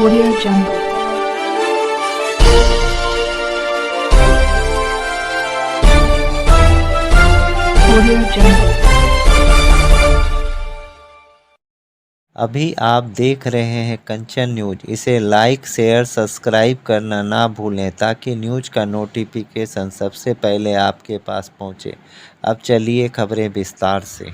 Audio Jungle. Audio Jungle. अभी आप देख रहे हैं कंचन न्यूज। इसे लाइक शेयर सब्सक्राइब करना ना भूलें ताकि न्यूज का नोटिफिकेशन सबसे पहले आपके पास पहुंचे। अब चलिए खबरें विस्तार से।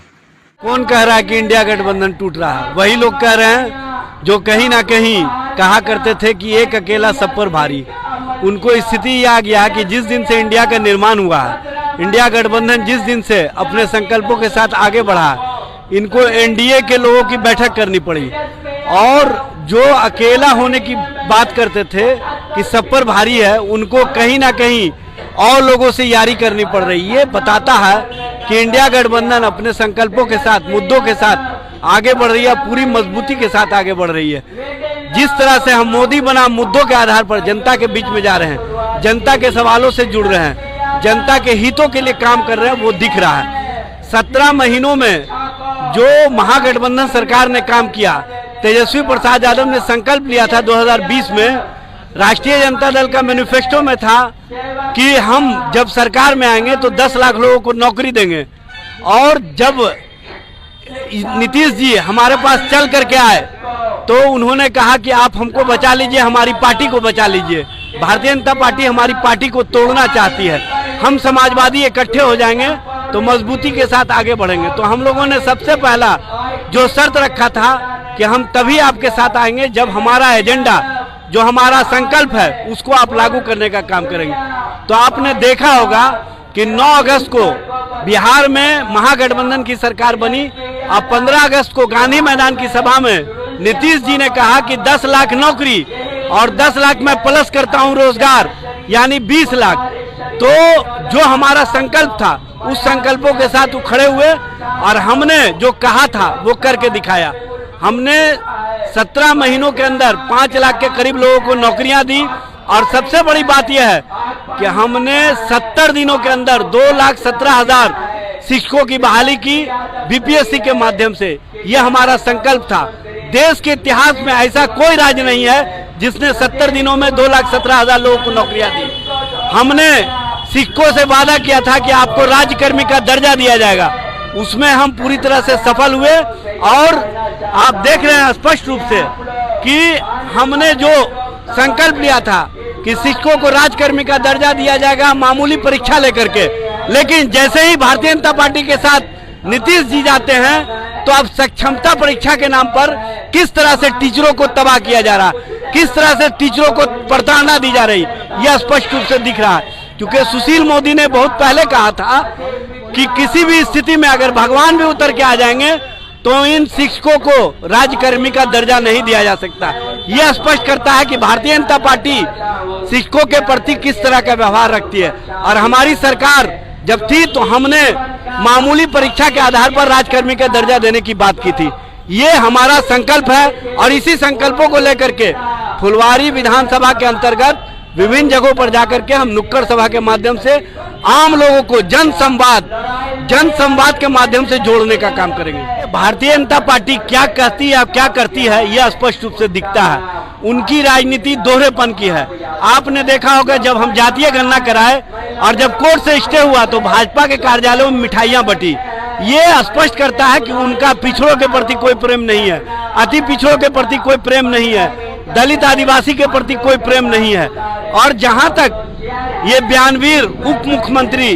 कौन कह रहा है कि इंडिया गठबंधन टूट रहा है? वही लोग कह रहे हैं जो कहीं ना कहीं कहा करते थे कि एक अकेला सब पर भारी। उनको स्थिति ये आ गया कि जिस दिन से इंडिया का निर्माण हुआ है, इंडिया गठबंधन जिस दिन से अपने संकल्पों के साथ आगे बढ़ा, इनको एनडीए के लोगों की बैठक करनी पड़ी। और जो अकेला होने की बात करते थे कि सब पर भारी है, उनको कहीं ना कहीं और लोगों से यारी करनी पड़ रही है। बताता है कि इंडिया गठबंधन अपने संकल्पों के साथ, मुद्दों के साथ आगे बढ़ रही है, पूरी मजबूती के साथ आगे बढ़ रही है। जिस तरह से हम मोदी बनाम मुद्दों के आधार पर जनता के बीच में जा रहे हैं, जनता के सवालों से जुड़ रहे हैं, जनता के हितों के लिए काम कर रहे हैं, वो दिख रहा है। 17 महीनों में जो महागठबंधन सरकार ने काम किया, तेजस्वी प्रसाद यादव ने संकल्प लिया था 2020 में, राष्ट्रीय जनता दल का मैनिफेस्टो में था कि हम जब सरकार में आएंगे तो 10 लाख लोगों को नौकरी देंगे। और जब नीतीश जी हमारे पास चल करके आए तो उन्होंने कहा कि आप हमको बचा लीजिए, हमारी पार्टी को बचा लीजिए। भारतीय जनता पार्टी हमारी पार्टी को तोड़ना चाहती है। हम समाजवादी इकट्ठे हो जाएंगे तो मजबूती के साथ आगे बढ़ेंगे। तो हम लोगों ने सबसे पहला जो शर्त रखा था कि हम तभी आपके साथ आएंगे जब हमारा एजेंडा, जो हमारा संकल्प है, उसको आप लागू करने का काम करेंगे। तो आपने देखा होगा कि 9 अगस्त को बिहार में महागठबंधन की सरकार बनी। अब 15 अगस्त को गांधी मैदान की सभा में नीतीश जी ने कहा कि 10 लाख नौकरी और 10 लाख मैं प्लस करता हूं रोजगार, यानी 20 लाख। तो जो हमारा संकल्प था, उस संकल्पों के साथ वो खड़े हुए और हमने जो कहा था वो करके दिखाया। हमने 17 महीनों के अंदर 5 लाख के करीब लोगों को नौकरियां दी। और सबसे बड़ी बात यह है कि हमने 70 दिनों के अंदर 2,17,000 शिक्षकों की बहाली की बीपीएससी के माध्यम से। यह हमारा संकल्प था। देश के इतिहास में ऐसा कोई राज्य नहीं है जिसने 70 दिनों में 2,17,000 लोगों को नौकरियां दी। हमने शिक्षकों से वादा किया था कि आपको राज्यकर्मी का दर्जा दिया जाएगा, उसमें हम पूरी तरह से सफल हुए। और आप देख रहे हैं स्पष्ट रूप से कि हमने जो संकल्प लिया था कि शिक्षकों को राज्यकर्मी का दर्जा दिया जाएगा मामूली परीक्षा लेकर के, लेकिन जैसे ही भारतीय जनता पार्टी के साथ नीतीश जी जाते हैं तो अब सक्षमता परीक्षा के नाम पर किस तरह से टीचरों को तबाह किया जा रहा, किस तरह से टीचरों को प्रताड़ना दी जा रही, यह स्पष्ट रूप से दिख रहा है। क्योंकि सुशील मोदी ने बहुत पहले कहा था कि किसी भी स्थिति में अगर भगवान भी उतर के आ जाएंगे तो इन शिक्षकों को राज्यकर्मी का दर्जा नहीं दिया जा सकता। यह स्पष्ट करता है कि भारतीय जनता पार्टी शिक्षकों के प्रति किस तरह का व्यवहार रखती है। और हमारी सरकार जब थी तो हमने मामूली परीक्षा के आधार पर राज्यकर्मी का दर्जा देने की बात की थी। ये हमारा संकल्प है और इसी संकल्पों को लेकर के फुलवारी विधानसभा के अंतर्गत विभिन्न जगहों पर जाकर के हम नुक्कड़ सभा के माध्यम से आम लोगों को जन संवाद के माध्यम से जोड़ने का काम करेंगे। भारतीय जनता पार्टी क्या कहती है, क्या करती है, यह स्पष्ट रूप से दिखता है। उनकी राजनीति दोहरेपन की है। आपने देखा होगा जब हम जातीय गणना कराए और जब कोर्ट से स्टे हुआ तो भाजपा के कार्यालयों में मिठाइयां बटी। ये स्पष्ट करता है कि उनका पिछड़ों के प्रति कोई प्रेम नहीं है, अति पिछड़ों के प्रति कोई प्रेम नहीं है, दलित आदिवासी के प्रति कोई प्रेम नहीं है। और जहां तक ये बयानवीर उप मुख्यमंत्री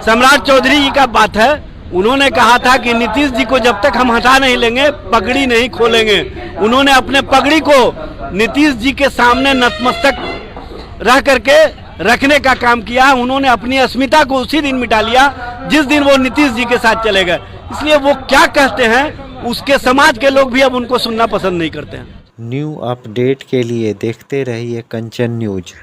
सम्राट चौधरी जी का बात है, उन्होंने कहा था कि नीतीश जी को जब तक हम हटा नहीं लेंगे पगड़ी नहीं खोलेंगे। उन्होंने अपने पगड़ी को नीतीश जी के सामने नतमस्तक रह करके रखने का काम किया। उन्होंने अपनी अस्मिता को उसी दिन मिटा लिया जिस दिन वो नीतीश जी के साथ चले गए। इसलिए वो क्या कहते हैं उसके समाज के लोग भी अब उनको सुनना पसंद नहीं करते हैं। न्यू अपडेट के लिए देखते रहिए कंचन न्यूज।